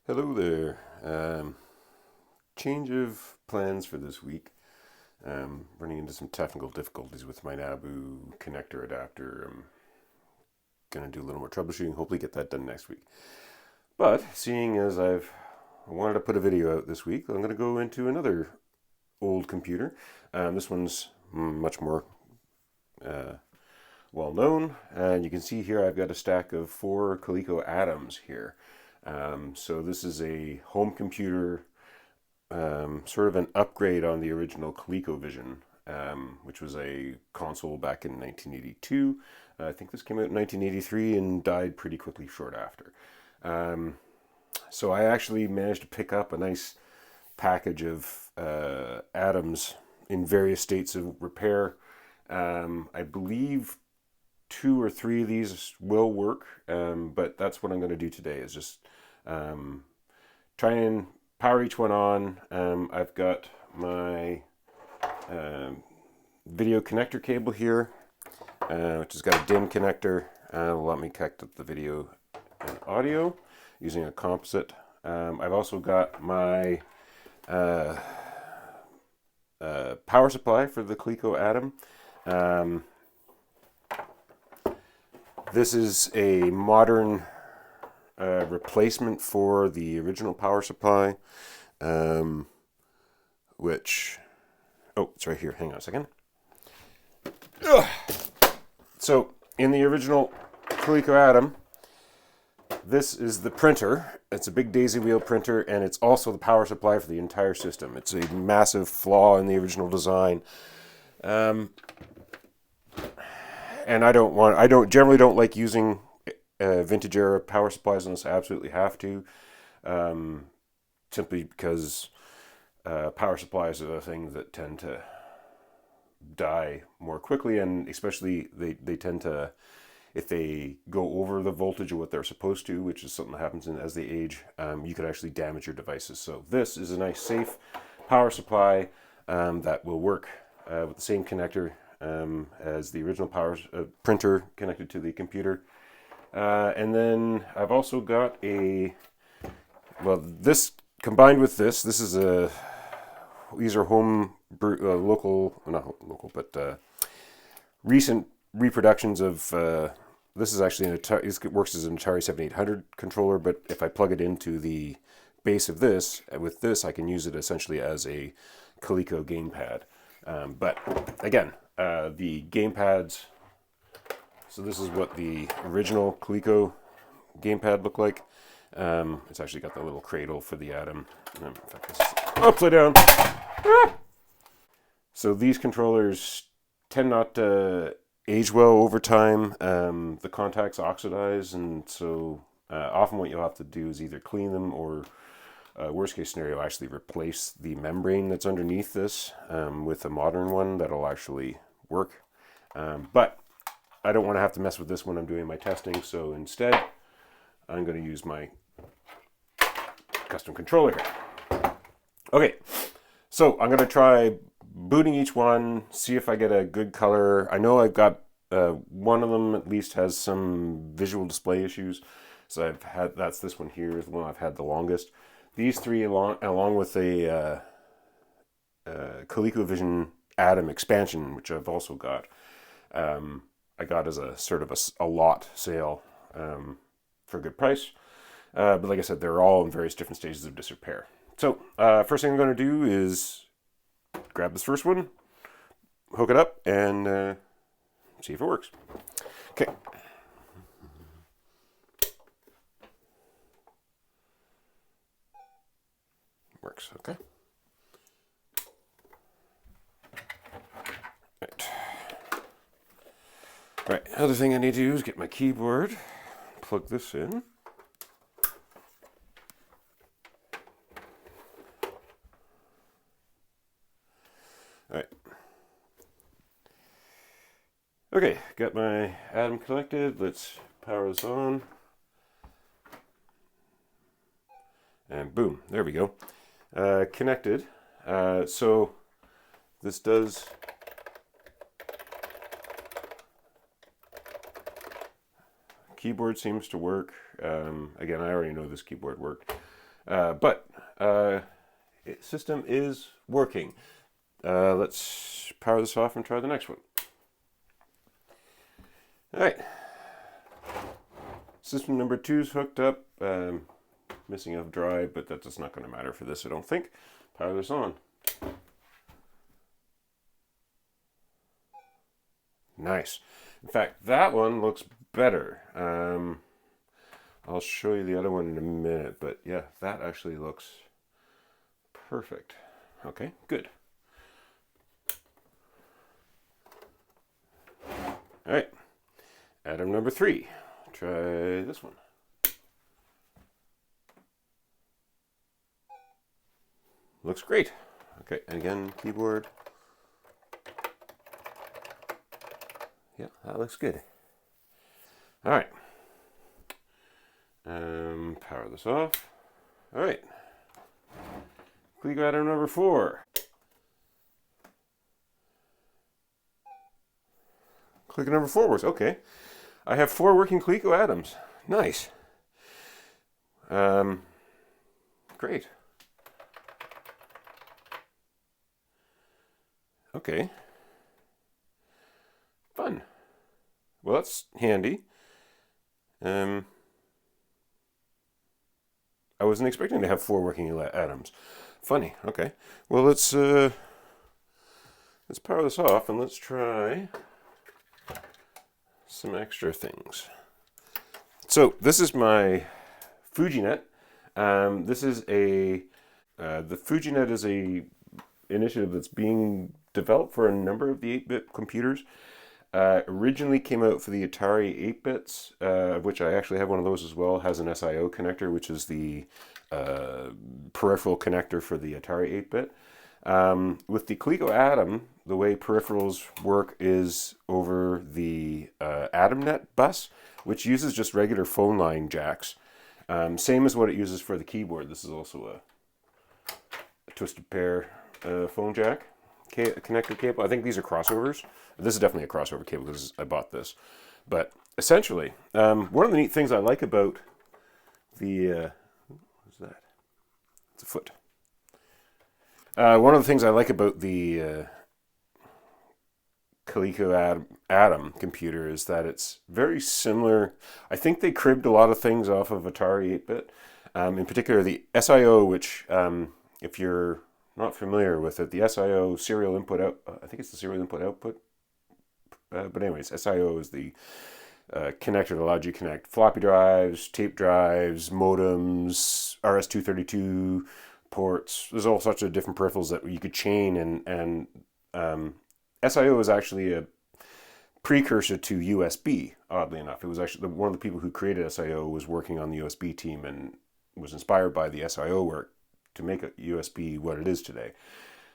Hello there. Change of plans for this week. Running into some technical difficulties with my NABU connector adapter. I'm going to do a little more troubleshooting, hopefully get that done next week. But seeing as I wanted to put a video out this week, I'm going to go into another old computer. This one's much more well known, and you can see here I've got a stack of 4 Coleco Adams here. So this is a home computer, sort of an upgrade on the original ColecoVision, which was a console back in 1982. I think this came out in 1983 and died pretty quickly short after. So I actually managed to pick up a nice package of Adams in various states of repair. I believe 2 or 3 of these will work, but that's what I'm going to do today, is just try and power each one on. I've got my video connector cable here, which has got a DIN connector. Will let me connect up the video and audio using a composite. I've also got my power supply for the Coleco Adam. This is a modern replacement for the original power supply, which, oh, it's right here. Hang on a second. Ugh. So in the original Coleco Adam, this is the printer. It's a big daisy wheel printer, and it's also the power supply for the entire system. It's a massive flaw in the original design. And I generally don't like using vintage era power supplies unless I absolutely have to, simply because power supplies are the things that tend to die more quickly, and especially they tend to, if they go over the voltage of what they're supposed to, which is something that happens as they age, you could actually damage your devices. So this is a nice safe power supply that will work with the same connector as the original power printer connected to the computer. And then I've also got this combined with this is these are home local, not local, but recent reproductions of, this is actually it works as an Atari 7800 controller, but if I plug it into the base of this, with this I can use it essentially as a Coleco gamepad. But again, the gamepads, so this is what the original Coleco gamepad looked like. It's actually got the little cradle for the Adam. In fact, this is upside down. Ah! So these controllers tend not to age well over time. The contacts oxidize, and so often what you'll have to do is either clean them or, worst case scenario, actually replace the membrane that's underneath this with a modern one that'll actually work. But I don't want to have to mess with this when I'm doing my testing, so instead I'm going to use my custom controller here. Okay, so I'm going to try booting each one, see if I get a good color. I know I've got one of them at least has some visual display issues, so that's this one here is the one I've had the longest. These 3 along with a ColecoVision Adam expansion, which I've also got, I got as a sort of a lot sale for a good price. But like I said, they're all in various different stages of disrepair. So first thing I'm going to do is grab this first one, hook it up, and see if it works. Okay. Works, okay. Right, other thing I need to do is get my keyboard, plug this in. Alright. Okay, got my Adam connected. Let's power this on. And boom, there we go. Connected. So this does keyboard seems to work. Again, I already know this keyboard worked. System is working. Let's power this off and try the next one. All right. System number 2 is hooked up. Missing a drive, but that's not going to matter for this, I don't think. Power this on. Nice. In fact, that one looks better. I'll show you the other one in a minute, but yeah, that actually looks perfect. Okay, good. All right, Adam number 3. Try this one. Looks great. Okay, and again, keyboard. Yeah, that looks good. All right. Power this off. All right. Coleco Adam number 4. Coleco number 4 works. Okay. I have 4 working Coleco Adams. Nice. Great. Okay. Fun. Well, that's handy. I wasn't expecting to have 4 working Adams. Funny. Okay. Well, let's power this off and let's try some extra things. So this is my FujiNet. This is the FujiNet is a initiative that's being developed for a number of the 8-bit computers. Originally came out for the Atari 8-bits, which I actually have one of those as well. It has an SIO connector, which is the peripheral connector for the Atari 8-bit. With the Coleco Adam, the way peripherals work is over the AdamNet bus, which uses just regular phone line jacks. Same as what it uses for the keyboard. This is also a twisted pair phone jack connector cable. I think these are crossovers. This is definitely a crossover cable because I bought this. But essentially, one of the neat things I like about the what's that? It's a foot. One of the things I like about the Coleco Adam computer is that it's very similar. I think they cribbed a lot of things off of Atari 8-bit. In particular, the SIO, which if you're not familiar with it, the SIO serial input out. I think it's the serial input output. But anyways, SIO is the connector that allowed you to connect floppy drives, tape drives, modems, RS-232 ports. There's all sorts of different peripherals that you could chain, and SIO is actually a precursor to USB, oddly enough. It was actually one of the people who created SIO was working on the USB team and was inspired by the SIO work to make a USB what it is today.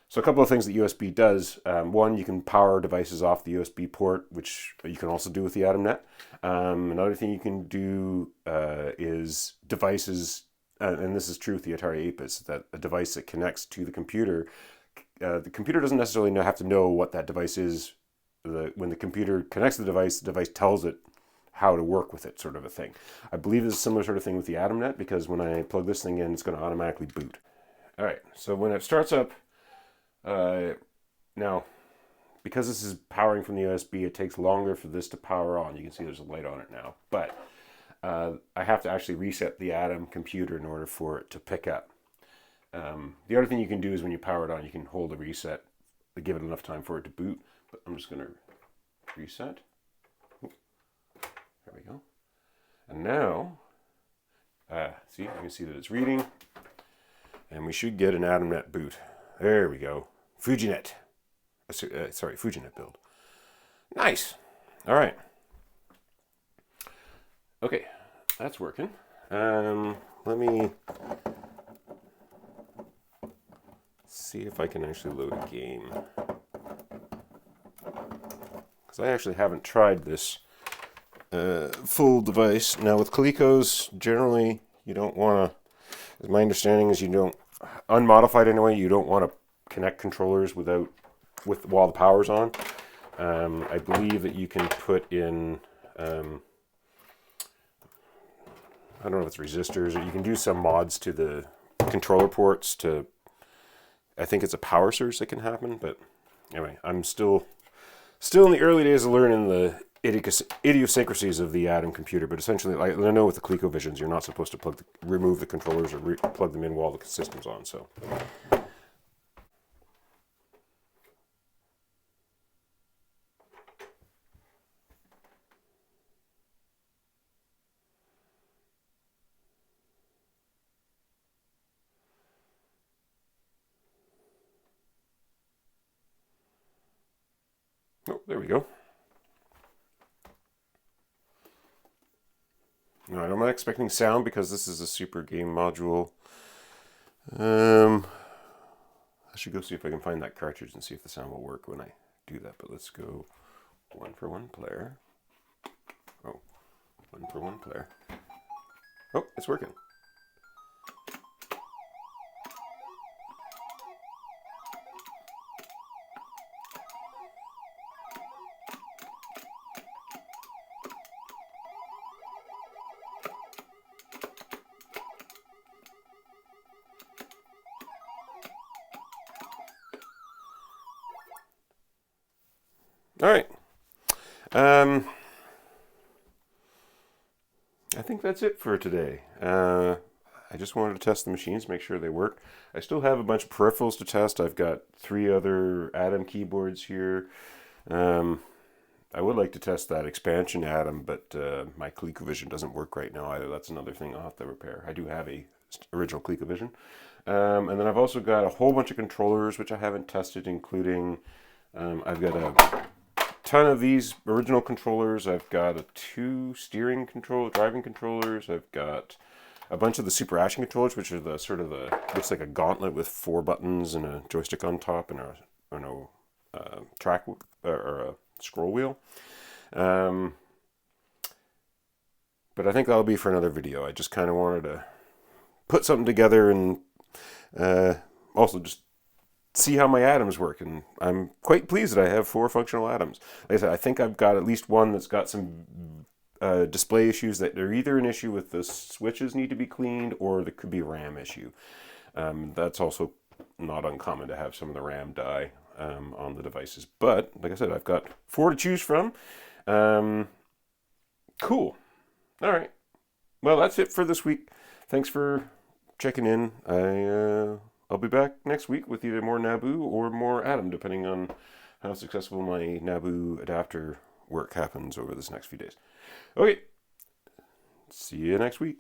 So a couple of things that USB does. One, you can power devices off the USB port, which you can also do with the AdamNet. Another thing you can do is devices, and this is true with the Atari 8-bits, that a device that connects to the computer doesn't necessarily have to know what that device is. When the computer connects to the device tells it how to work with it, sort of a thing. I believe there's a similar sort of thing with the AdamNet, because when I plug this thing in, it's going to automatically boot. All right, so when it starts up, now, because this is powering from the USB, it takes longer for this to power on. You can see there's a light on it now, but I have to actually reset the Adam computer in order for it to pick up. The other thing you can do is when you power it on, you can hold the reset to give it enough time for it to boot. But I'm just going to reset. There we go. And now, see, you can see that it's reading. And we should get an AdamNet boot. There we go. FujiNet. Sorry, FujiNet build. Nice. All right. Okay, that's working. Let me see if I can actually load a game. Because I actually haven't tried this full device. Now with Colecos, generally you don't want to, my understanding is you don't, unmodified anyway, you don't want to connect controllers while the power's on. I believe that you can put in, I don't know if it's resistors, or you can do some mods to the controller ports to, I think it's a power surge that can happen, but anyway, I'm still in the early days of learning the idiosyncrasies of the Adam computer, but essentially, I know with the ColecoVisions, you're not supposed to remove the controllers or plug them in while the system's on, so. Oh, there we go. No, I'm not expecting sound because this is a super game module. I should go see if I can find that cartridge and see if the sound will work when I do that. But let's go 1-for-1 player. Oh, 1-for-1 player. Oh, it's working. All right. I think that's it for today. I just wanted to test the machines, make sure they work. I still have a bunch of peripherals to test. I've got 3 other Adam keyboards here. I would like to test that expansion Adam, but my ColecoVision doesn't work right now either. That's another thing I'll have to repair. I do have a original ColecoVision. And then I've also got a whole bunch of controllers, which I haven't tested, including I've got a ton of these original controllers. I've got 2 driving controllers. I've got a bunch of the super action controllers, which are the sort of looks like a gauntlet with 4 buttons and a joystick on top and a track or a scroll wheel. But I think that'll be for another video. I just kind of wanted to put something together and also just see how my Adams work, and I'm quite pleased that I have 4 functional Adams. Like I said, I think I've got at least one that's got some display issues that they're either an issue with the switches need to be cleaned, or there could be a RAM issue. That's also not uncommon to have some of the RAM die on the devices. But like I said, I've got 4 to choose from. Cool. All right. Well, that's it for this week. Thanks for checking in. I'll be back next week with either more NABU or more Adam, depending on how successful my NABU adapter work happens over this next few days. Okay, see you next week.